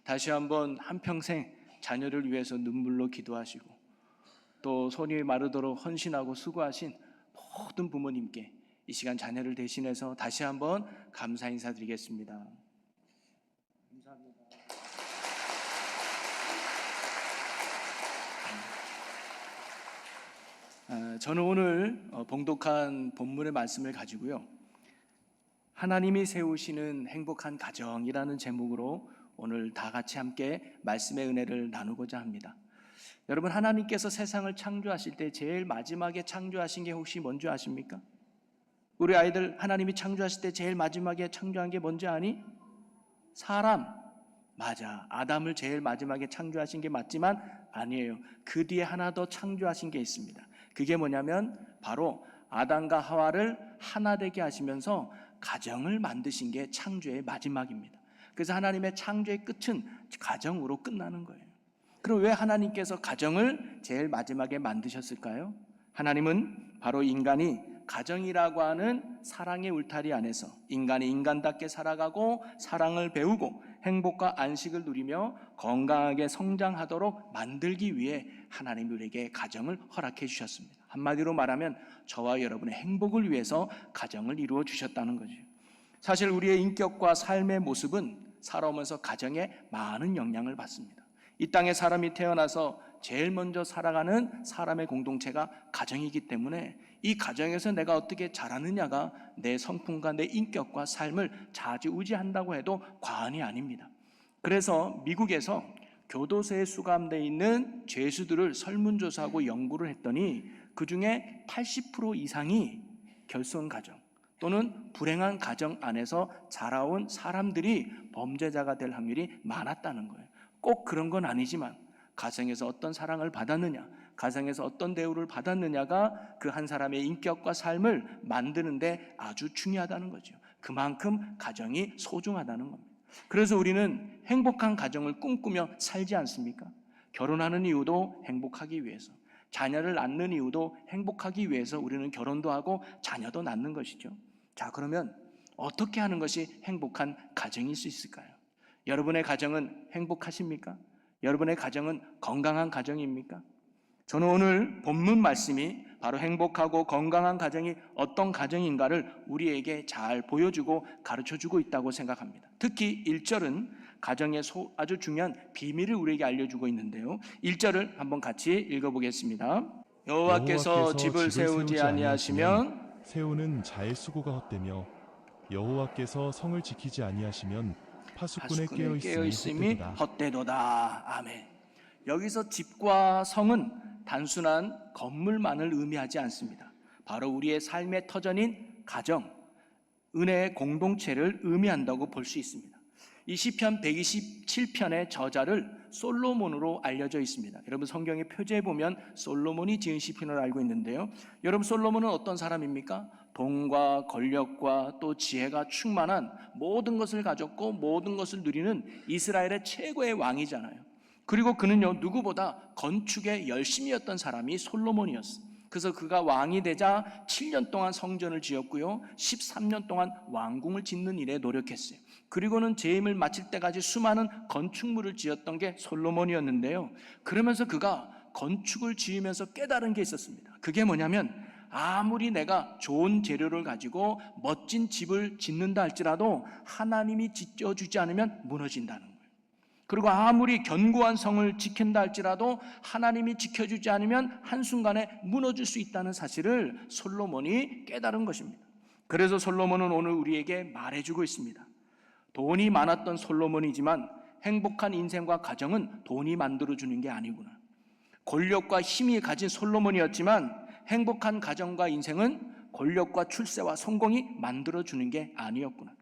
다시 한번 한평생 자녀를 위해서 눈물로 기도하시고 또 손이 마르도록 헌신하고 수고하신 모든 부모님께 이 시간 자녀를 대신해서 다시 한번 감사 인사드리겠습니다. 감사합니다. 저는 오늘 봉독한 본문의 말씀을 가지고요, 하나님이 세우시는 행복한 가정이라는 제목으로 오늘 다 같이 함께 말씀의 은혜를 나누고자 합니다. 여러분, 하나님께서 세상을 창조하실 때 제일 마지막에 창조하신 게 혹시 뭔지 아십니까? 우리 아이들 하나님이 창조하실 때 제일 마지막에 창조한 게 뭔지 아니? 사람. 맞아. 아담을 제일 마지막에 창조하신 게 맞지만 아니에요. 그 뒤에 하나 더 창조하신 게 있습니다. 그게 뭐냐면 바로 아담과 하와를 하나 되게 하시면서 가정을 만드신 게 창조의 마지막입니다. 그래서 하나님의 창조의 끝은 가정으로 끝나는 거예요. 그럼 왜 하나님께서 가정을 제일 마지막에 만드셨을까요? 하나님은 바로 인간이 가정이라고 하는 사랑의 울타리 안에서 인간이 인간답게 살아가고 사랑을 배우고 행복과 안식을 누리며 건강하게 성장하도록 만들기 위해 하나님이 우리에게 가정을 허락해 주셨습니다. 한마디로 말하면 저와 여러분의 행복을 위해서 가정을 이루어 주셨다는 거죠. 사실 우리의 인격과 삶의 모습은 살아오면서 가정에 많은 영향을 받습니다. 이 땅에 사람이 태어나서 제일 먼저 살아가는 사람의 공동체가 가정이기 때문에 이 가정에서 내가 어떻게 자라느냐가 내 성품과 내 인격과 삶을 좌지우지한다고 해도 과언이 아닙니다. 그래서 미국에서 교도소에 수감되어 있는 죄수들을 설문조사하고 연구를 했더니 그 중에 80% 이상이 결손 가정 또는 불행한 가정 안에서 자라온 사람들이 범죄자가 될 확률이 많았다는 거예요. 꼭 그런 건 아니지만 가정에서 어떤 사랑을 받았느냐, 가정에서 어떤 대우를 받았느냐가 그 한 사람의 인격과 삶을 만드는데 아주 중요하다는 거죠. 그만큼 가정이 소중하다는 겁니다. 그래서 우리는 행복한 가정을 꿈꾸며 살지 않습니까? 결혼하는 이유도 행복하기 위해서, 자녀를 낳는 이유도 행복하기 위해서 우리는 결혼도 하고 자녀도 낳는 것이죠. 자, 그러면 어떻게 하는 것이 행복한 가정일 수 있을까요? 여러분의 가정은 행복하십니까? 여러분의 가정은 건강한 가정입니까? 저는 오늘 본문 말씀이 바로 행복하고 건강한 가정이 어떤 가정인가를 우리에게 잘 보여주고 가르쳐주고 있다고 생각합니다. 특히 1절은 가정의 아주 중요한 비밀을 우리에게 알려주고 있는데요, 1절을 한번 같이 읽어보겠습니다. 여호와께서 집을 세우지 아니하시면 세우는 자의 수고가 헛되며 여호와께서 성을 지키지 아니하시면 파수꾼에 깨어있음이 헛되도다. 아멘. 여기서 집과 성은 단순한 건물만을 의미하지 않습니다. 바로 우리의 삶의 터전인 가정, 은혜의 공동체를 의미한다고 볼 수 있습니다. 이 시편 127편의 저자를 솔로몬으로 알려져 있습니다. 여러분, 성경의 표제에 보면 솔로몬이 지은 시편을 알고 있는데요, 여러분, 솔로몬은 어떤 사람입니까? 돈과 권력과 또 지혜가 충만한 모든 것을 가졌고 모든 것을 누리는 이스라엘의 최고의 왕이잖아요. 그리고 그는요, 누구보다 건축에 열심이었던 사람이 솔로몬이었어요. 그래서 그가 왕이 되자 7년 동안 성전을 지었고요, 13년 동안 왕궁을 짓는 일에 노력했어요. 그리고는 재임을 마칠 때까지 수많은 건축물을 지었던 게 솔로몬이었는데요, 그러면서 그가 건축을 지으면서 깨달은 게 있었습니다. 그게 뭐냐면 아무리 내가 좋은 재료를 가지고 멋진 집을 짓는다 할지라도 하나님이 지켜주지 않으면 무너진다는 거예요. 그리고 아무리 견고한 성을 지킨다 할지라도 하나님이 지켜주지 않으면 한순간에 무너질 수 있다는 사실을 솔로몬이 깨달은 것입니다. 그래서 솔로몬은 오늘 우리에게 말해주고 있습니다. 돈이 많았던 솔로몬이지만 행복한 인생과 가정은 돈이 만들어주는 게 아니구나. 권력과 힘이 가진 솔로몬이었지만 행복한 가정과 인생은 권력과 출세와 성공이 만들어주는 게 아니었구나.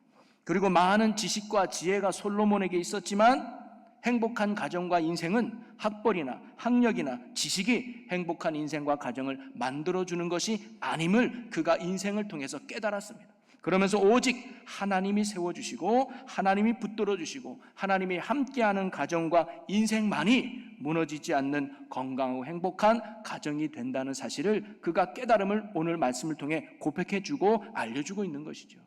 그리고 많은 지식과 지혜가 솔로몬에게 있었지만 행복한 가정과 인생은 학벌이나 학력이나 지식이 행복한 인생과 가정을 만들어주는 것이 아님을 그가 인생을 통해서 깨달았습니다. 그러면서 오직 하나님이 세워주시고 하나님이 붙들어주시고 하나님이 함께하는 가정과 인생만이 무너지지 않는 건강하고 행복한 가정이 된다는 사실을 그가 깨달음을 오늘 말씀을 통해 고백해주고 알려주고 있는 것이죠.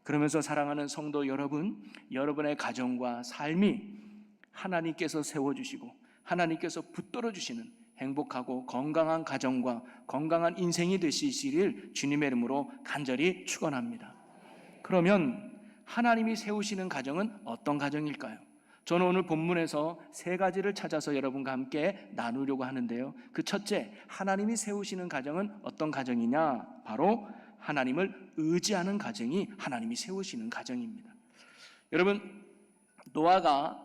그러면서 사랑하는 성도 여러분, 여러분의 가정과 삶이 하나님께서 세워주시고 하나님께서 붙들어 주시는 행복하고 건강한 가정과 건강한 인생이 되시기를 주님의 이름으로 간절히 축원합니다. 그러면 하나님이 세우시는 가정은 어떤 가정일까요? 저는 오늘 본문에서 세 가지를 찾아서 여러분과 함께 나누려고 하는데요. 그 첫째, 하나님이 세우시는 가정은 어떤 가정이냐? 바로 하나님을 의지하는 가정이 하나님이 세우시는 가정입니다. 여러분, 노아가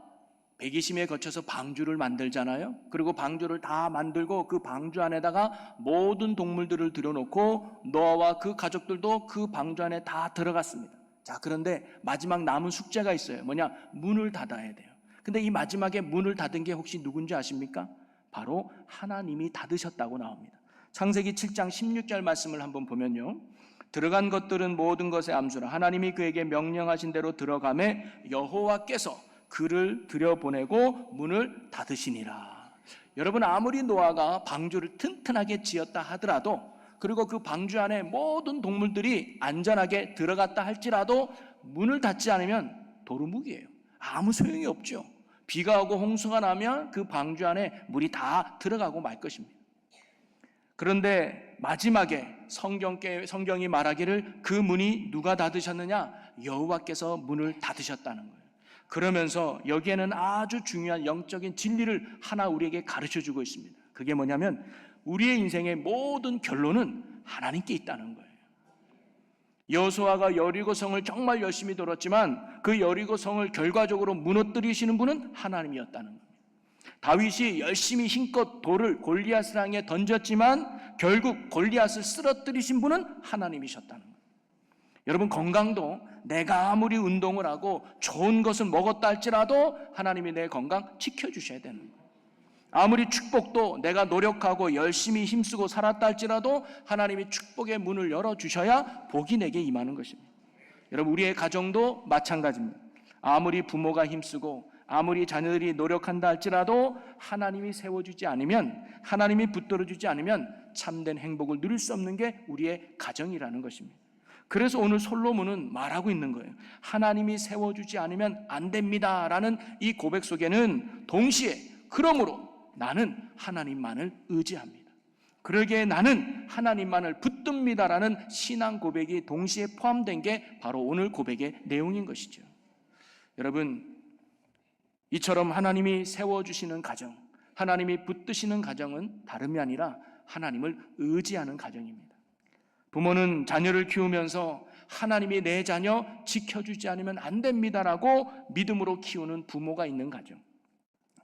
배기심에 거쳐서 방주를 만들잖아요. 그리고 방주를 다 만들고 그 방주 안에다가 모든 동물들을 들여놓고 노아와 그 가족들도 그 방주 안에 다 들어갔습니다. 자, 그런데 마지막 남은 숙제가 있어요. 뭐냐? 문을 닫아야 돼요. 근데 이 마지막에 문을 닫은 게 혹시 누군지 아십니까? 바로 하나님이 닫으셨다고 나옵니다. 창세기 7장 16절 말씀을 한번 보면요, 들어간 것들은 모든 것의 암수라 하나님이 그에게 명령하신 대로 들어가매 여호와께서 그를 들여보내고 문을 닫으시니라. 여러분, 아무리 노아가 방주를 튼튼하게 지었다 하더라도, 그리고 그 방주 안에 모든 동물들이 안전하게 들어갔다 할지라도 문을 닫지 않으면 도루묵이에요. 아무 소용이 없죠. 비가 오고 홍수가 나면 그 방주 안에 물이 다 들어가고 말 것입니다. 그런데 마지막에 성경이 말하기를 그 문이 누가 닫으셨느냐? 여호와께서 문을 닫으셨다는 거예요. 그러면서 여기에는 아주 중요한 영적인 진리를 하나 우리에게 가르쳐주고 있습니다. 그게 뭐냐면 우리의 인생의 모든 결론은 하나님께 있다는 거예요. 여호수아가 여리고성을 정말 열심히 돌았지만 그 여리고성을 결과적으로 무너뜨리시는 분은 하나님이었다는 겁니다. 다윗이 열심히 힘껏 돌을 골리앗을 향해 던졌지만 결국 골리앗을 쓰러뜨리신 분은 하나님이셨다는 거예요. 여러분, 건강도 내가 아무리 운동을 하고 좋은 것을 먹었다 할지라도 하나님이 내 건강 지켜주셔야 되는 거예요. 아무리 축복도 내가 노력하고 열심히 힘쓰고 살았다 할지라도 하나님이 축복의 문을 열어주셔야 복이 내게 임하는 것입니다. 여러분, 우리의 가정도 마찬가지입니다. 아무리 부모가 힘쓰고 아무리 자녀들이 노력한다 할지라도 하나님이 세워주지 않으면, 하나님이 붙들어주지 않으면 참된 행복을 누릴 수 없는 게 우리의 가정이라는 것입니다. 그래서 오늘 솔로몬은 말하고 있는 거예요. 하나님이 세워주지 않으면 안 됩니다 라는 이 고백 속에는 동시에 그러므로 나는 하나님만을 의지합니다, 그러기에 나는 하나님만을 붙듭니다라는 신앙 고백이 동시에 포함된 게 바로 오늘 고백의 내용인 것이죠. 여러분, 이처럼 하나님이 세워주시는 가정, 하나님이 붙드시는 가정은 다름이 아니라 하나님을 의지하는 가정입니다. 부모는 자녀를 키우면서 하나님이 내 자녀 지켜주지 않으면 안 됩니다라고 믿음으로 키우는 부모가 있는 가정,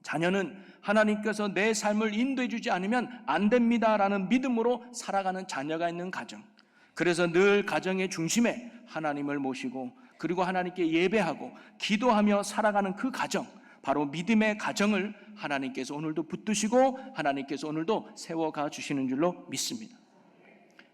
자녀는 하나님께서 내 삶을 인도해 주지 않으면 안 됩니다라는 믿음으로 살아가는 자녀가 있는 가정, 그래서 늘 가정의 중심에 하나님을 모시고 그리고 하나님께 예배하고 기도하며 살아가는 그 가정, 바로 믿음의 가정을 하나님께서 오늘도 붙드시고 하나님께서 오늘도 세워가 주시는 줄로 믿습니다.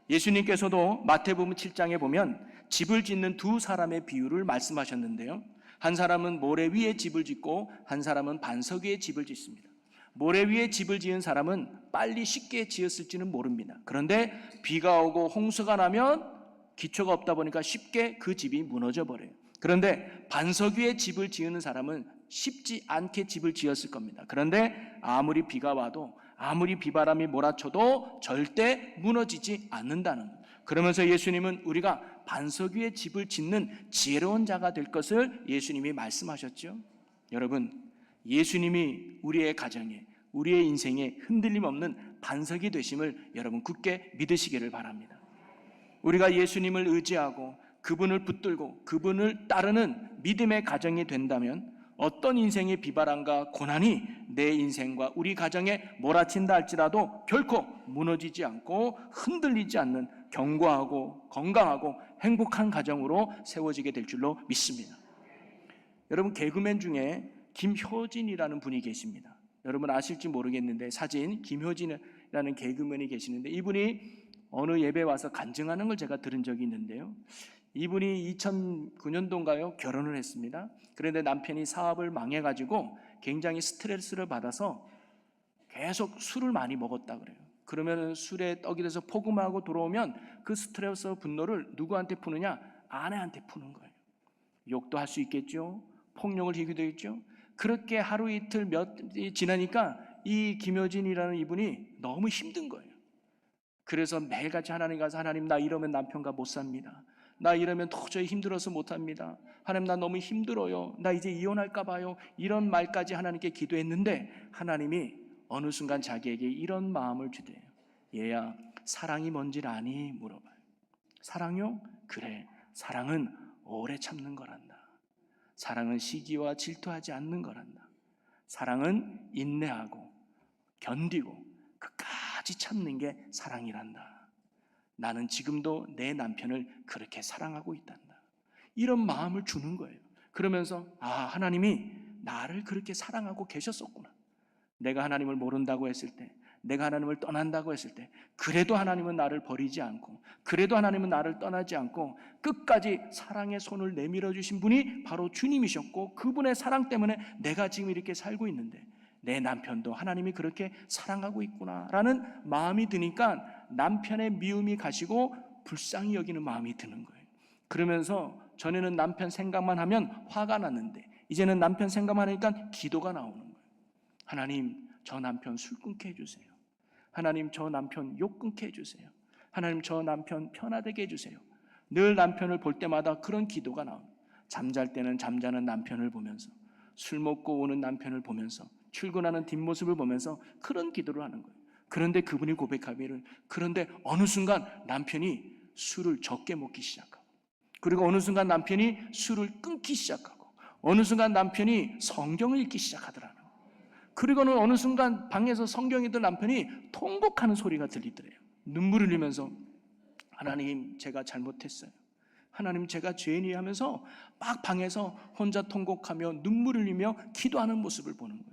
예수님께서도 마태복음 7장에 보면 집을 짓는 두 사람의 비유를 말씀하셨는데요, 한 사람은 모래 위에 집을 짓고 한 사람은 반석 위에 집을 짓습니다. 모래 위에 집을 지은 사람은 빨리 쉽게 지었을지는 모릅니다. 그런데 비가 오고 홍수가 나면 기초가 없다 보니까 쉽게 그 집이 무너져 버려요. 그런데 반석 위에 집을 지으는 사람은 쉽지 않게 집을 지었을 겁니다. 그런데 아무리 비가 와도 아무리 비바람이 몰아쳐도 절대 무너지지 않는다는 거예요. 그러면서 예수님은 우리가 반석 위에 집을 짓는 지혜로운 자가 될 것을 예수님이 말씀하셨죠. 여러분, 예수님이 우리의 가정에, 우리의 인생에 흔들림 없는 반석이 되심을 여러분 굳게 믿으시기를 바랍니다. 우리가 예수님을 의지하고 그분을 붙들고 그분을 따르는 믿음의 가정이 된다면 어떤 인생의 비바람과 고난이 내 인생과 우리 가정에 몰아친다 할지라도 결코 무너지지 않고 흔들리지 않는 견고하고 건강하고 행복한 가정으로 세워지게 될 줄로 믿습니다. 여러분, 개그맨 중에 김효진이라는 분이 계십니다. 여러분 아실지 모르겠는데 사진 김효진이라는 개그맨이 계시는데 이분이 어느 예배 와서 간증하는 걸 제가 들은 적이 있는데요, 이분이 2009년도인가요? 결혼을 했습니다. 그런데 남편이 사업을 망해가지고 굉장히 스트레스를 받아서 계속 술을 많이 먹었다 그래요. 그러면 술에 떡이 돼서 포금하고 들어오면 그 스트레스 분노를 누구한테 푸느냐? 아내한테 푸는 거예요. 욕도 할 수 있겠죠. 폭력을 하기도 했죠. 그렇게 하루 이틀 지나니까 이 김효진이라는 이분이 너무 힘든 거예요. 그래서 매일같이 하나님 가서 하나님 나 이러면 남편과 못 삽니다. 나 이러면 도저히 힘들어서 못합니다. 하나님 나 너무 힘들어요. 나 이제 이혼할까 봐요. 이런 말까지 하나님께 기도했는데 하나님이 어느 순간 자기에게 이런 마음을 주대요. 얘야 사랑이 뭔지 아니? 물어봐요. 사랑요? 그래 사랑은 오래 참는 거란다. 사랑은 시기와 질투하지 않는 거란다. 사랑은 인내하고 견디고 끝까지 참는 게 사랑이란다. 나는 지금도 내 남편을 그렇게 사랑하고 있단다. 이런 마음을 주는 거예요. 그러면서 하나님이 나를 그렇게 사랑하고 계셨었구나. 내가 하나님을 모른다고 했을 때, 내가 하나님을 떠난다고 했을 때 그래도 하나님은 나를 버리지 않고, 그래도 하나님은 나를 떠나지 않고 끝까지 사랑의 손을 내밀어 주신 분이 바로 주님이셨고, 그분의 사랑 때문에 내가 지금 이렇게 살고 있는데 내 남편도 하나님이 그렇게 사랑하고 있구나라는 마음이 드니까 남편의 미움이 가시고 불쌍히 여기는 마음이 드는 거예요. 그러면서 전에는 남편 생각만 하면 화가 났는데 이제는 남편 생각만 하니까 기도가 나오는 거예요. 하나님 저 남편 술 끊게 해주세요. 하나님 저 남편 욕 끊게 해주세요. 하나님 저 남편 편하게 해주세요. 늘 남편을 볼 때마다 그런 기도가 나옵니다. 잠잘 때는 잠자는 남편을 보면서, 술 먹고 오는 남편을 보면서, 출근하는 뒷모습을 보면서 그런 기도를 하는 거예요. 그런데 그분이 고백하기를, 그런데 어느 순간 남편이 술을 적게 먹기 시작하고, 그리고 어느 순간 남편이 술을 끊기 시작하고, 어느 순간 남편이 성경을 읽기 시작하더라는 거예요. 그리고는 어느 순간 방에서 성경 읽던 남편이 통곡하는 소리가 들리더래요. 눈물을 흘리면서 하나님 제가 잘못했어요. 하나님 제가 죄인이 하면서 막 방에서 혼자 통곡하며 눈물 흘리며 기도하는 모습을 보는 거예요.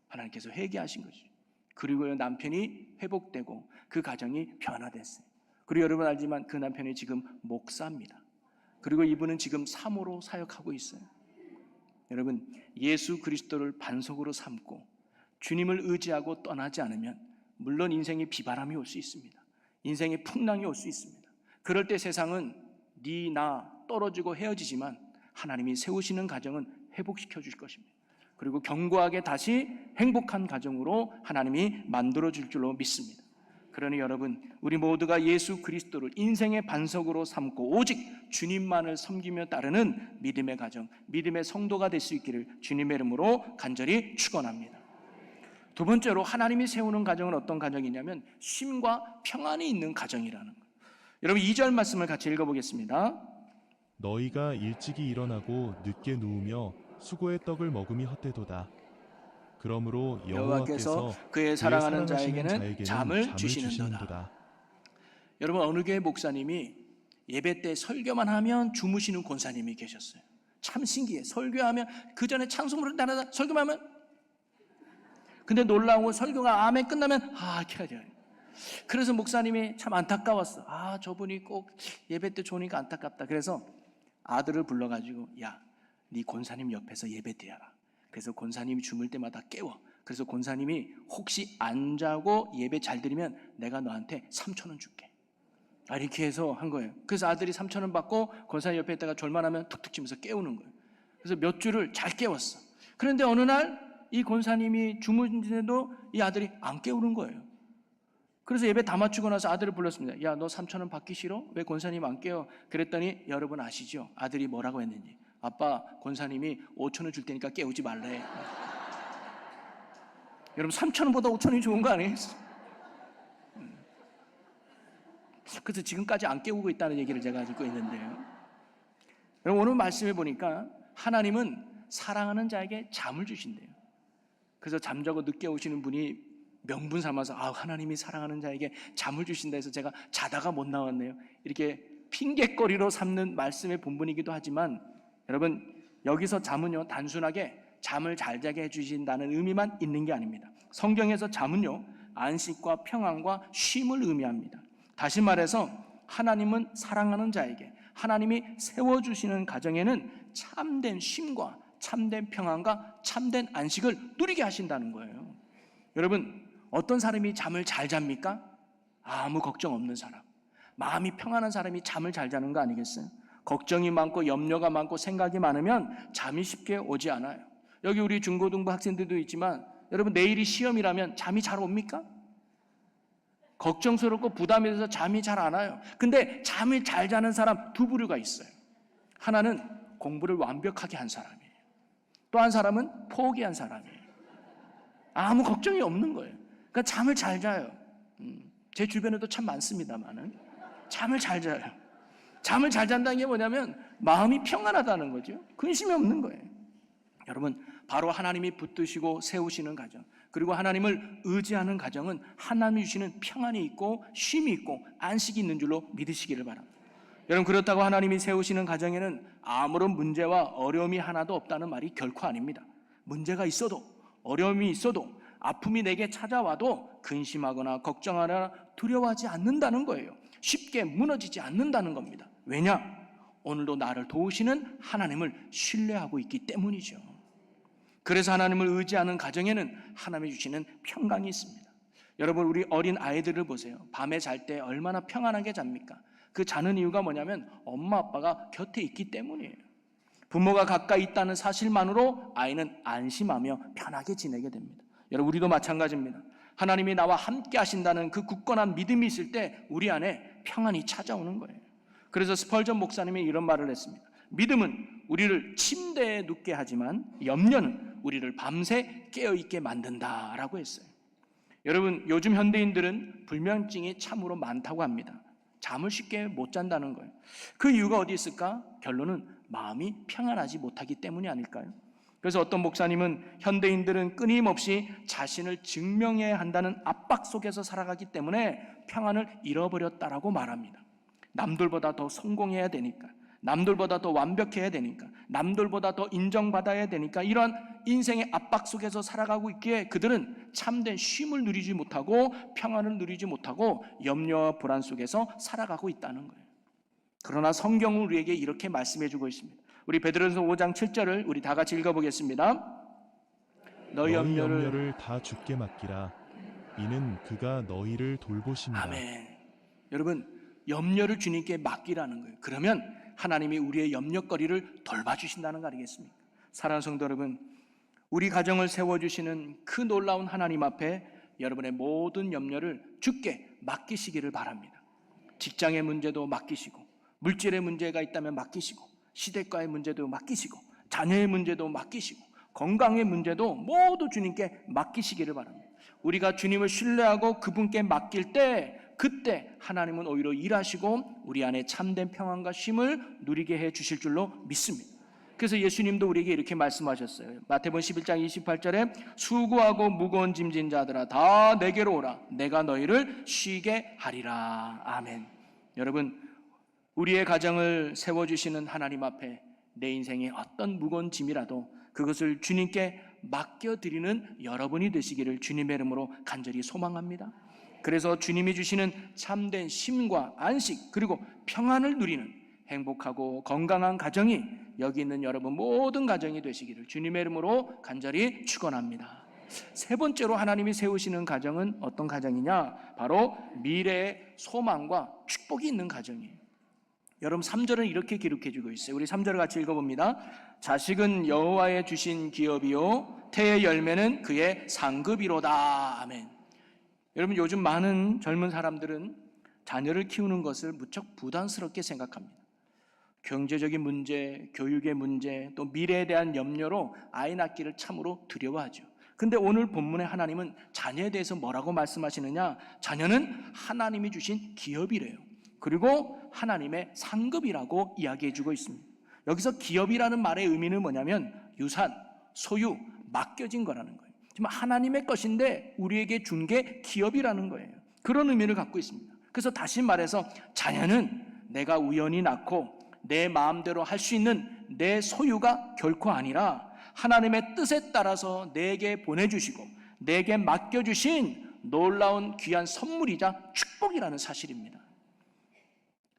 하나님께서 회개하신 거죠. 그리고 남편이 회복되고 그 가정이 변화됐어요. 그리고 여러분 알지만 그 남편이 지금 목사입니다. 그리고 이분은 지금 사모로 사역하고 있어요. 여러분 예수 그리스도를 반석으로 삼고 주님을 의지하고 떠나지 않으면 물론 인생에 비바람이 올 수 있습니다. 인생에 풍랑이 올 수 있습니다. 그럴 때 세상은 네, 나 떨어지고 헤어지지만 하나님이 세우시는 가정은 회복시켜 주실 것입니다. 그리고 견고하게 다시 행복한 가정으로 하나님이 만들어 줄 줄로 믿습니다. 그러니 여러분 우리 모두가 예수 그리스도를 인생의 반석으로 삼고 오직 주님만을 섬기며 따르는 믿음의 가정, 믿음의 성도가 될 수 있기를 주님의 이름으로 간절히 축원합니다. 두 번째로 하나님이 세우는 가정은 어떤 가정이냐면 쉼과 평안이 있는 가정이라는 거예요. 여러분 2절 말씀을 같이 읽어보겠습니다. 너희가 일찍이 일어나고 늦게 누우며 수고의 떡을 먹음이 헛되도다. 그러므로 여호와께서 그의 사랑하는 자에게는 잠을 잠을 주시는도다. 여러분 어느 교회 목사님이 예배 때 설교만 하면 주무시는 권사님이 계셨어요. 참 신기해. 설교하면 그 전에 찬송부를 따라다 설교만 하면, 근데 놀라운 건 설교가 아멘 끝나면 이렇게 하죠. 그래서 목사님이 참 안타까웠어. 저분이 꼭 예배 때 좋으니까 안타깝다. 그래서 아들을 불러가지고 야, 네 권사님 옆에서 예배 드려라. 그래서 권사님이 주물 때마다 깨워. 그래서 권사님이 혹시 안 자고 예배 잘 드리면 내가 너한테 3,000원 줄게. 이렇게 해서 한 거예요. 그래서 아들이 3,000원 받고 권사님 옆에 있다가 졸만하면 툭툭 치면서 깨우는 거예요. 그래서 몇 주를 잘 깨웠어. 그런데 어느 날 이 권사님이 주무시는데도 이 아들이 안 깨우는 거예요. 그래서 예배 다 마치고 나서 아들을 불렀습니다. 야, 너 3,000원 받기 싫어? 왜 권사님 안 깨워? 그랬더니 여러분 아시죠? 아들이 뭐라고 했는지. 아빠, 권사님이 5,000원 줄 테니까 깨우지 말래. 여러분 3,000원보다 5,000원이 좋은 거 아니에요? 그래서 지금까지 안 깨우고 있다는 얘기를 제가 듣고 있는데요. 여러분 오늘 말씀해 보니까 하나님은 사랑하는 자에게 잠을 주신대요. 그래서 잠자고 늦게 오시는 분이 명분 삼아서 하나님이 사랑하는 자에게 잠을 주신다 해서 제가 자다가 못 나왔네요. 이렇게 핑계거리로 삼는 말씀의 본분이기도 하지만 여러분 여기서 잠은요 단순하게 잠을 잘 자게 해주신다는 의미만 있는 게 아닙니다. 성경에서 잠은요 안식과 평안과 쉼을 의미합니다. 다시 말해서 하나님은 사랑하는 자에게 하나님이 세워주시는 가정에는 참된 쉼과 참된 평안과 참된 안식을 누리게 하신다는 거예요. 여러분 어떤 사람이 잠을 잘 잡니까? 아무 걱정 없는 사람, 마음이 평안한 사람이 잠을 잘 자는 거 아니겠어요? 걱정이 많고 염려가 많고 생각이 많으면 잠이 쉽게 오지 않아요. 여기 우리 중고등부 학생들도 있지만 여러분 내일이 시험이라면 잠이 잘 옵니까? 걱정스럽고 부담이 돼서 잠이 잘 안 와요. 근데 잠을 잘 자는 사람 두 부류가 있어요. 하나는 공부를 완벽하게 한 사람이에요. 또 한 사람은 포기한 사람이에요. 아무 걱정이 없는 거예요. 그러니까 잠을 잘 자요. 제 주변에도 참 많습니다만은 잠을 잘 자요. 잠을 잘 잔다는 게 뭐냐면 마음이 평안하다는 거죠. 근심이 없는 거예요. 여러분, 바로 하나님이 붙드시고 세우시는 가정, 그리고 하나님을 의지하는 가정은 하나님이 주시는 평안이 있고 쉼이 있고 안식이 있는 줄로 믿으시기를 바랍니다. 여러분, 그렇다고 하나님이 세우시는 가정에는 아무런 문제와 어려움이 하나도 없다는 말이 결코 아닙니다. 문제가 있어도, 어려움이 있어도, 아픔이 내게 찾아와도 근심하거나 걱정하거나 두려워하지 않는다는 거예요. 쉽게 무너지지 않는다는 겁니다. 왜냐? 오늘도 나를 도우시는 하나님을 신뢰하고 있기 때문이죠. 그래서 하나님을 의지하는 가정에는 하나님이 주시는 평강이 있습니다. 여러분, 우리 어린 아이들을 보세요. 밤에 잘 때 얼마나 평안하게 잡니까? 그 자는 이유가 뭐냐면 엄마 아빠가 곁에 있기 때문이에요. 부모가 가까이 있다는 사실만으로 아이는 안심하며 편하게 지내게 됩니다. 여러분, 우리도 마찬가지입니다. 하나님이 나와 함께 하신다는 그 굳건한 믿음이 있을 때 우리 안에 평안이 찾아오는 거예요. 그래서 스펄전 목사님이 이런 말을 했습니다. 믿음은 우리를 침대에 눕게 하지만 염려는 우리를 밤새 깨어있게 만든다라고 했어요. 여러분, 요즘 현대인들은 불면증이 참으로 많다고 합니다. 잠을 쉽게 못 잔다는 거예요. 그 이유가 어디 있을까? 결론은 마음이 평안하지 못하기 때문이 아닐까요? 그래서 어떤 목사님은 현대인들은 끊임없이 자신을 증명해야 한다는 압박 속에서 살아가기 때문에 평안을 잃어버렸다라고 말합니다. 남들보다 더 성공해야 되니까, 남들보다 더 완벽해야 되니까, 남들보다 더 인정받아야 되니까 이러한 인생의 압박 속에서 살아가고 있기에 그들은 참된 쉼을 누리지 못하고 평안을 누리지 못하고 염려와 불안 속에서 살아가고 있다는 거예요. 그러나 성경은 우리에게 이렇게 말씀해주고 있습니다. 우리 베드로전서 5장 7절을 우리 다 같이 읽어보겠습니다. 너희 염려를 다 주께 맡기라. 이는 그가 너희를 돌보십니다. 아멘. 여러분, 염려를 주님께 맡기라는 거예요. 그러면 하나님이 우리의 염려거리를 돌봐주신다는 거 아니겠습니까? 사랑하는 성도 여러분, 우리 가정을 세워주시는 그 놀라운 하나님 앞에 여러분의 모든 염려를 주께 맡기시기를 바랍니다. 직장의 문제도 맡기시고, 물질의 문제가 있다면 맡기시고, 시댁과의 문제도 맡기시고, 자녀의 문제도 맡기시고, 건강의 문제도 모두 주님께 맡기시기를 바랍니다. 우리가 주님을 신뢰하고 그분께 맡길 때 그때 하나님은 오히려 일하시고 우리 안에 참된 평안과 쉼을 누리게 해 주실 줄로 믿습니다. 그래서 예수님도 우리에게 이렇게 말씀하셨어요. 마태복음 11장 28절에 수고하고 무거운 짐진 자들아 다 내게로 오라. 내가 너희를 쉬게 하리라. 아멘. 여러분, 우리의 가정을 세워주시는 하나님 앞에 내 인생의 어떤 무거운 짐이라도 그것을 주님께 맡겨드리는 여러분이 되시기를 주님의 이름으로 간절히 소망합니다. 그래서 주님이 주시는 참된 쉼과 안식 그리고 평안을 누리는 행복하고 건강한 가정이 여기 있는 여러분 모든 가정이 되시기를 주님의 이름으로 간절히 축원합니다. 세 번째로 하나님이 세우시는 가정은 어떤 가정이냐? 바로 미래의 소망과 축복이 있는 가정이에요. 여러분 3절은 이렇게 기록해주고 있어요. 우리 3절을 같이 읽어봅니다. 자식은 여호와의 주신 기업이요 태의 열매는 그의 상급이로다. 아멘. 여러분, 요즘 많은 젊은 사람들은 자녀를 키우는 것을 무척 부담스럽게 생각합니다. 경제적인 문제, 교육의 문제, 또 미래에 대한 염려로 아이 낳기를 참으로 두려워하죠. 근데 오늘 본문의 하나님은 자녀에 대해서 뭐라고 말씀하시느냐? 자녀는 하나님이 주신 기업이래요. 그리고 하나님의 상급이라고 이야기해주고 있습니다. 여기서 기업이라는 말의 의미는 뭐냐면 유산, 소유, 맡겨진 거라는 거예요. 지금 하나님의 것인데 우리에게 준 게 기업이라는 거예요. 그런 의미를 갖고 있습니다. 그래서 다시 말해서 자녀는 내가 우연히 낳고 내 마음대로 할 수 있는 내 소유가 결코 아니라 하나님의 뜻에 따라서 내게 보내주시고 내게 맡겨주신 놀라운 귀한 선물이자 축복이라는 사실입니다.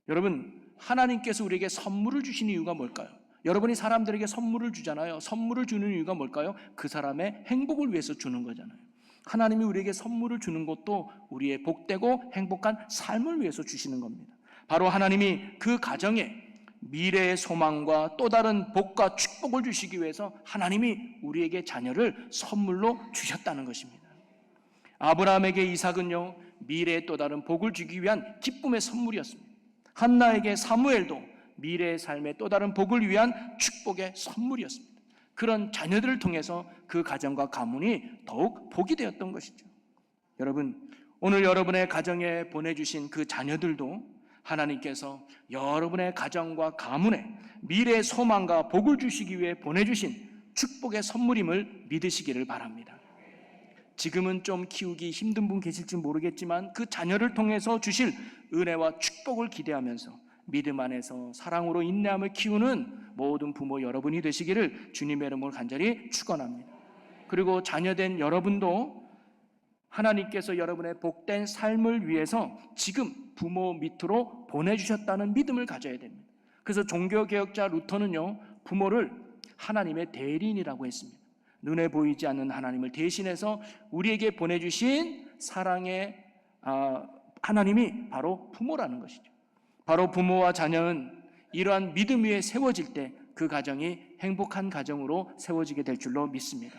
여러분, 하나님께서 우리에게 선물을 주신 이유가 뭘까요? 여러분이 사람들에게 선물을 주잖아요. 선물을 주는 이유가 뭘까요? 그 사람의 행복을 위해서 주는 거잖아요. 하나님이 우리에게 선물을 주는 것도 우리의 복되고 행복한 삶을 위해서 주시는 겁니다. 바로 하나님이 그 가정에 미래의 소망과 또 다른 복과 축복을 주시기 위해서 하나님이 우리에게 자녀를 선물로 주셨다는 것입니다. 아브라함에게 이삭은요, 미래의 또 다른 복을 주기 위한 기쁨의 선물이었습니다. 한나에게 사무엘도 미래의 삶의 또 다른 복을 위한 축복의 선물이었습니다. 그런 자녀들을 통해서 그 가정과 가문이 더욱 복이 되었던 것이죠. 여러분, 오늘 여러분의 가정에 보내주신 그 자녀들도 하나님께서 여러분의 가정과 가문에 미래의 소망과 복을 주시기 위해 보내주신 축복의 선물임을 믿으시기를 바랍니다. 지금은 좀 키우기 힘든 분 계실지 모르겠지만 그 자녀를 통해서 주실 은혜와 축복을 기대하면서 믿음 안에서 사랑으로 인내함을 키우는 모든 부모 여러분이 되시기를 주님의 이름으로 간절히 축원합니다. 그리고 자녀된 여러분도 하나님께서 여러분의 복된 삶을 위해서 지금 부모 밑으로 보내주셨다는 믿음을 가져야 됩니다. 그래서 종교개혁자 루터는요, 부모를 하나님의 대리인이라고 했습니다. 눈에 보이지 않는 하나님을 대신해서 우리에게 보내주신 사랑의 하나님이 바로 부모라는 것이죠. 바로 부모와 자녀는 이러한 믿음 위에 세워질 때 그 가정이 행복한 가정으로 세워지게 될 줄로 믿습니다.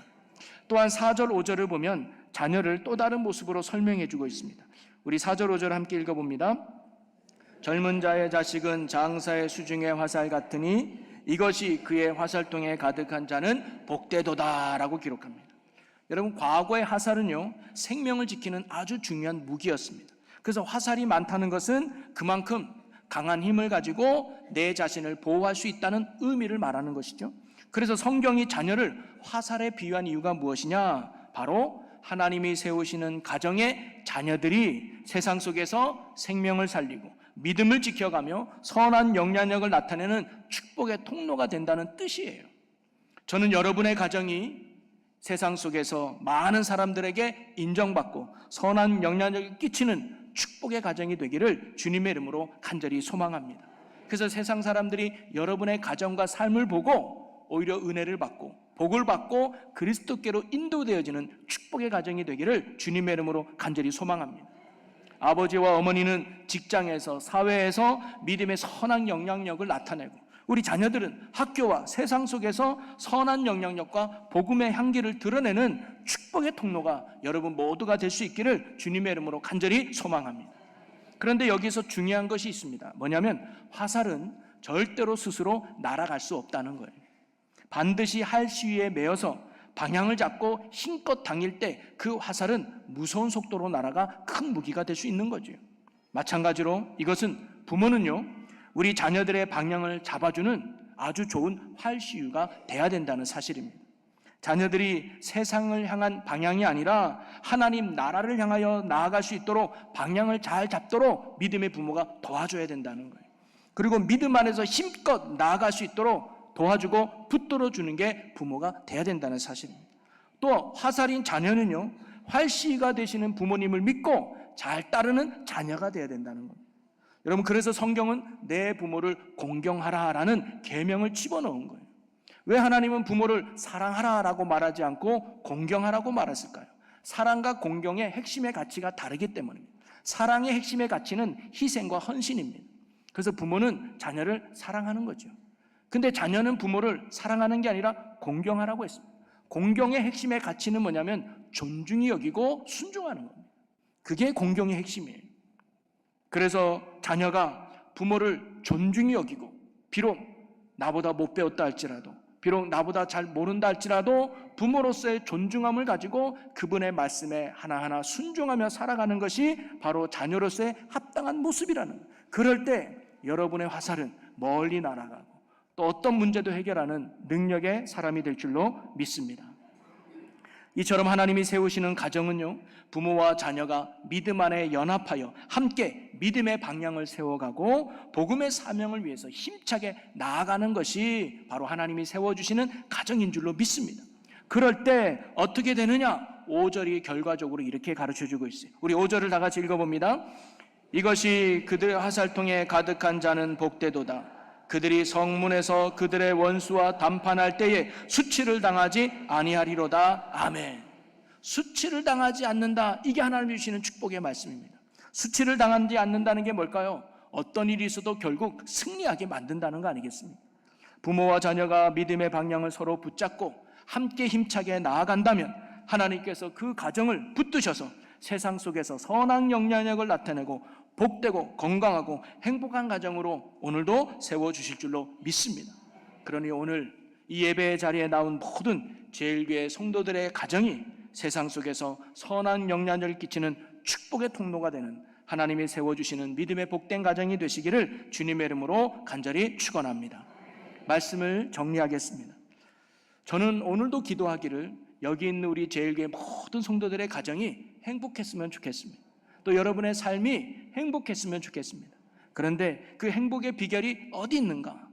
또한 4절 5절을 보면 자녀를 또 다른 모습으로 설명해 주고 있습니다. 우리 4절 5절 함께 읽어봅니다. 젊은 자의 자식은 장사의 수중의 화살 같으니 이것이 그의 화살통에 가득한 자는 복되도다 라고 기록합니다. 여러분, 과거의 화살은요, 생명을 지키는 아주 중요한 무기였습니다. 그래서 화살이 많다는 것은 그만큼 강한 힘을 가지고 내 자신을 보호할 수 있다는 의미를 말하는 것이죠. 그래서 성경이 자녀를 화살에 비유한 이유가 무엇이냐? 바로 하나님이 세우시는 가정의 자녀들이 세상 속에서 생명을 살리고 믿음을 지켜가며 선한 영향력을 나타내는 축복의 통로가 된다는 뜻이에요. 저는 여러분의 가정이 세상 속에서 많은 사람들에게 인정받고 선한 영향력을 끼치는 축복의 가정이 되기를 주님의 이름으로 간절히 소망합니다. 그래서 세상 사람들이 여러분의 가정과 삶을 보고 오히려 은혜를 받고 복을 받고 그리스도께로 인도되어지는 축복의 가정이 되기를 주님의 이름으로 간절히 소망합니다. 아버지와 어머니는 직장에서 사회에서 믿음의 선한 영향력을 나타내고 우리 자녀들은 학교와 세상 속에서 선한 영향력과 복음의 향기를 드러내는 축복의 통로가 여러분 모두가 될 수 있기를 주님의 이름으로 간절히 소망합니다. 그런데 여기서 중요한 것이 있습니다. 뭐냐면 화살은 절대로 스스로 날아갈 수 없다는 거예요. 반드시 할시위에 매여서 방향을 잡고 힘껏 당길 때 그 화살은 무서운 속도로 날아가 큰 무기가 될 수 있는 거죠. 마찬가지로 이것은 부모는요, 우리 자녀들의 방향을 잡아주는 아주 좋은 활시유가 돼야 된다는 사실입니다. 자녀들이 세상을 향한 방향이 아니라 하나님 나라를 향하여 나아갈 수 있도록 방향을 잘 잡도록 믿음의 부모가 도와줘야 된다는 거예요. 그리고 믿음 안에서 힘껏 나아갈 수 있도록 도와주고 붙들어주는 게 부모가 돼야 된다는 사실입니다. 또 화살인 자녀는요, 활시가 되시는 부모님을 믿고 잘 따르는 자녀가 돼야 된다는 겁니다. 여러분, 그래서 성경은 내 부모를 공경하라라는 계명을 집어넣은 거예요. 왜 하나님은 부모를 사랑하라라고 말하지 않고 공경하라고 말했을까요? 사랑과 공경의 핵심의 가치가 다르기 때문입니다. 사랑의 핵심의 가치는 희생과 헌신입니다. 그래서 부모는 자녀를 사랑하는 거죠. 근데 자녀는 부모를 사랑하는 게 아니라 공경하라고 했습니다. 공경의 핵심의 가치는 뭐냐면 존중이 여기고 순종하는 겁니다. 그게 공경의 핵심이에요. 그래서 자녀가 부모를 존중히 여기고 비록 나보다 못 배웠다 할지라도 비록 나보다 잘 모른다 할지라도 부모로서의 존중함을 가지고 그분의 말씀에 하나하나 순종하며 살아가는 것이 바로 자녀로서의 합당한 모습이라는 거예요. 그럴 때 여러분의 화살은 멀리 날아가고 또 어떤 문제도 해결하는 능력의 사람이 될 줄로 믿습니다. 이처럼 하나님이 세우시는 가정은요, 부모와 자녀가 믿음 안에 연합하여 함께 믿음의 방향을 세워가고 복음의 사명을 위해서 힘차게 나아가는 것이 바로 하나님이 세워주시는 가정인 줄로 믿습니다. 그럴 때 어떻게 되느냐? 5절이 결과적으로 이렇게 가르쳐주고 있어요. 우리 5절을 다 같이 읽어봅니다. 이것이 그들의 화살통에 가득한 자는 복되도다. 그들이 성문에서 그들의 원수와 담판할 때에 수치를 당하지 아니하리로다. 아멘. 수치를 당하지 않는다. 이게 하나님이 주시는 축복의 말씀입니다. 수치를 당하지 않는다는 게 뭘까요? 어떤 일이 있어도 결국 승리하게 만든다는 거 아니겠습니까? 부모와 자녀가 믿음의 방향을 서로 붙잡고 함께 힘차게 나아간다면 하나님께서 그 가정을 붙드셔서 세상 속에서 선한 영향력을 나타내고 복되고 건강하고 행복한 가정으로 오늘도 세워주실 줄로 믿습니다. 그러니 오늘 이 예배의 자리에 나온 모든 제일교회 성도들의 가정이 세상 속에서 선한 영향력을 끼치는 축복의 통로가 되는 하나님이 세워주시는 믿음의 복된 가정이 되시기를 주님의 이름으로 간절히 축원합니다. 말씀을 정리하겠습니다. 저는 오늘도 기도하기를 여기 있는 우리 제일교회 모든 성도들의 가정이 행복했으면 좋겠습니다. 또 여러분의 삶이 행복했으면 좋겠습니다. 그런데 그 행복의 비결이 어디 있는가?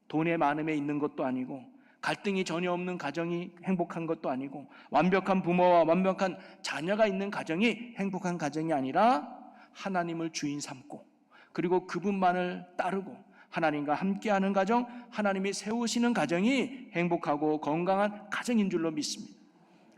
돈의 많음에 있는 것도 아니고 갈등이 전혀 없는 가정이 행복한 것도 아니고 완벽한 부모와 완벽한 자녀가 있는 가정이 행복한 가정이 아니라 하나님을 주인 삼고 그리고 그분만을 따르고 하나님과 함께하는 가정, 하나님이 세우시는 가정이 행복하고 건강한 가정인 줄로 믿습니다.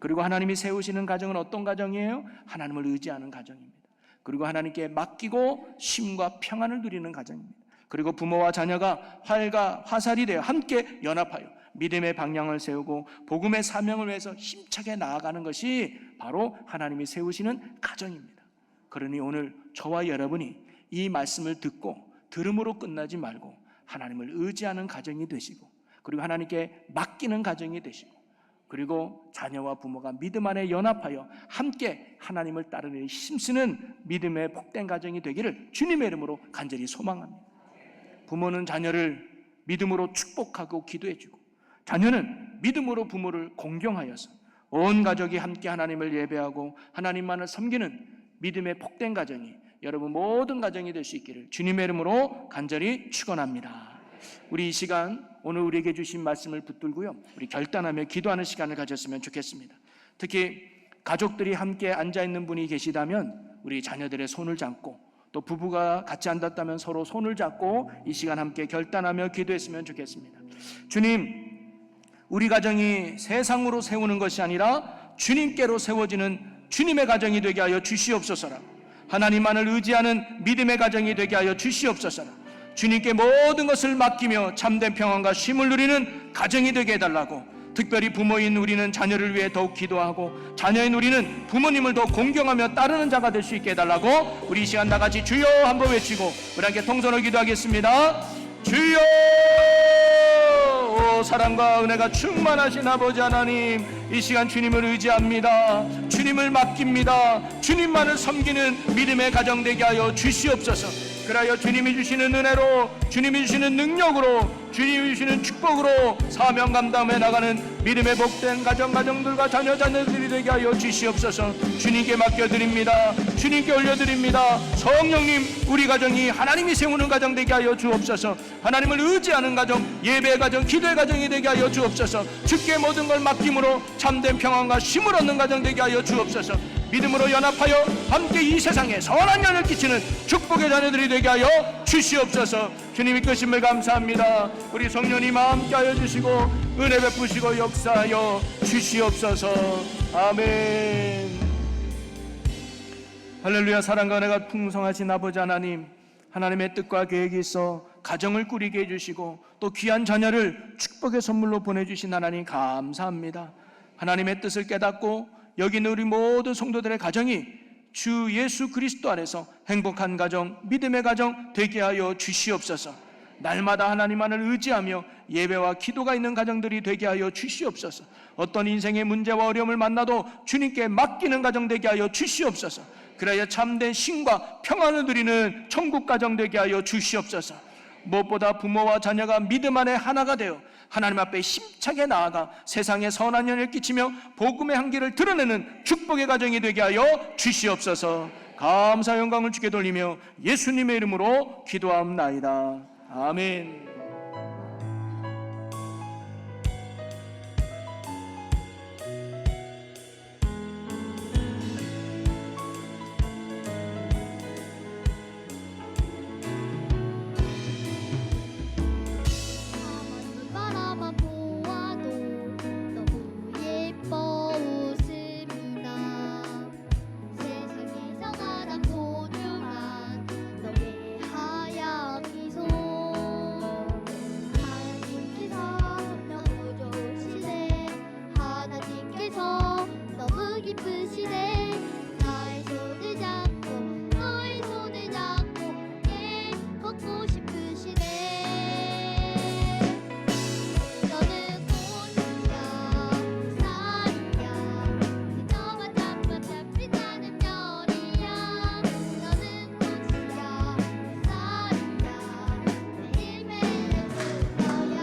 그리고 하나님이 세우시는 가정은 어떤 가정이에요? 하나님을 의지하는 가정입니다. 그리고 하나님께 맡기고 쉼과 평안을 누리는 가정입니다. 그리고 부모와 자녀가 활과 화살이 되어 함께 연합하여 믿음의 방향을 세우고 복음의 사명을 위해서 힘차게 나아가는 것이 바로 하나님이 세우시는 가정입니다. 그러니 오늘 저와 여러분이 이 말씀을 듣고 들음으로 끝나지 말고 하나님을 의지하는 가정이 되시고 그리고 하나님께 맡기는 가정이 되시고 그리고 자녀와 부모가 믿음 안에 연합하여 함께 하나님을 따르는 힘쓰는 믿음의 복된 가정이 되기를 주님의 이름으로 간절히 소망합니다. 부모는 자녀를 믿음으로 축복하고 기도해주고 자녀는 믿음으로 부모를 공경하여서 온 가족이 함께 하나님을 예배하고 하나님만을 섬기는 믿음의 복된 가정이 여러분 모든 가정이 될 수 있기를 주님의 이름으로 간절히 축원합니다. 우리 이 시간 오늘 우리에게 주신 말씀을 붙들고요, 우리 결단하며 기도하는 시간을 가졌으면 좋겠습니다. 특히 가족들이 함께 앉아있는 분이 계시다면 우리 자녀들의 손을 잡고 또 부부가 같이 앉았다면 서로 손을 잡고 이 시간 함께 결단하며 기도했으면 좋겠습니다. 주님, 우리 가정이 세상으로 세우는 것이 아니라 주님께로 세워지는 주님의 가정이 되게 하여 주시옵소서라. 하나님만을 의지하는 믿음의 가정이 되게 하여 주시옵소서라. 주님께 모든 것을 맡기며 참된 평안과 쉼을 누리는 가정이 되게 해달라고, 특별히 부모인 우리는 자녀를 위해 더욱 기도하고 자녀인 우리는 부모님을 더 공경하며 따르는 자가 될 수 있게 해달라고 우리 이 시간 다같이 주여 한번 외치고 우리 함께 통성으로 기도하겠습니다. 주여! 오, 사랑과 은혜가 충만하신 아버지 하나님, 이 시간 주님을 의지합니다. 주님을 맡깁니다. 주님만을 섬기는 믿음의 가정 되게 하여 주시옵소서. 그라여 주님이 주시는 은혜로, 주님이 주시는 능력으로, 주님이 주시는 축복으로 사명 감당해 나가는 믿음의 복된 가정들과 자녀들이 되게 하여 주시옵소서. 주님께 맡겨드립니다. 주님께 올려드립니다. 성령님, 우리 가정이 하나님이 세우는 가정 되게 하여 주옵소서. 하나님을 의지하는 가정, 예배의 가정, 기도의 가정이 되게 하여 주옵소서. 주께 모든 걸 맡김으로 참된 평안과 쉼을 얻는 가정 되게 하여 주옵소서. 믿음으로 연합하여 함께 이 세상에 선한 영향을 끼치는 축복의 자녀들이 되게 하여 주시옵소서. 주님이 크심을 감사합니다. 우리 성령님 함께 하여 주시고 은혜 베푸시고 역사하여 주시옵소서. 아멘. 할렐루야. 사랑과 은혜가 풍성하신 아버지 하나님, 하나님의 뜻과 계획이 있어 가정을 꾸리게 해주시고 또 귀한 자녀를 축복의 선물로 보내주신 하나님 감사합니다. 하나님의 뜻을 깨닫고 여기 있는 우리 모든 성도들의 가정이 주 예수 그리스도 안에서 행복한 가정, 믿음의 가정 되게 하여 주시옵소서. 날마다 하나님만을 의지하며 예배와 기도가 있는 가정들이 되게 하여 주시옵소서. 어떤 인생의 문제와 어려움을 만나도 주님께 맡기는 가정 되게 하여 주시옵소서. 그래야 참된 쉼과 평안을 누리는 천국 가정 되게 하여 주시옵소서. 무엇보다 부모와 자녀가 믿음 안에 하나가 되어 하나님 앞에 힘차게 나아가 세상에 선한 영향을 끼치며 복음의 향기를 드러내는 축복의 가정이 되게 하여 주시옵소서. 감사 영광을 주께 돌리며 예수님의 이름으로 기도하옵나이다. 아멘. 세상에서 가장 소중한 너의 하얀 싶으시네. 나의 손을 잡고 너의 손을 잡고 함께 걷고 싶으시네. 너는 꽃이야 쌀이야 너만 잡아잡 빛나는 별이야. 너는 꽃이야 쌀이야 매일매일 예쁠 거야.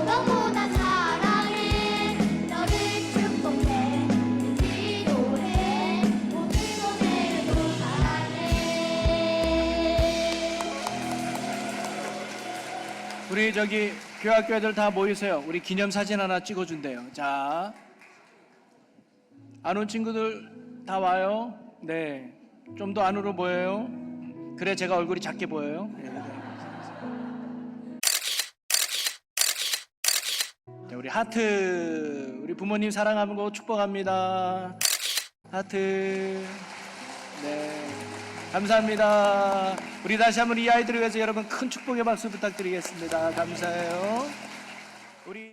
너무나 사랑해. 너를 축복해. 기도해. 오늘도 내일도 사랑해. 우리 저기 교학교 애들 다 모이세요. 우리 기념사진 하나 찍어준대요. 자, 안 온 친구들 다 와요. 네, 좀 더 안으로 보여요. 그래 제가 얼굴이 작게 보여요. 네. 자, 우리 하트, 우리 부모님 사랑하는 거 축복합니다. 하트. 네, 감사합니다. 우리 다시 한번 이 아이들을 위해서 여러분 큰 축복의 박수 부탁드리겠습니다. 감사해요. 우리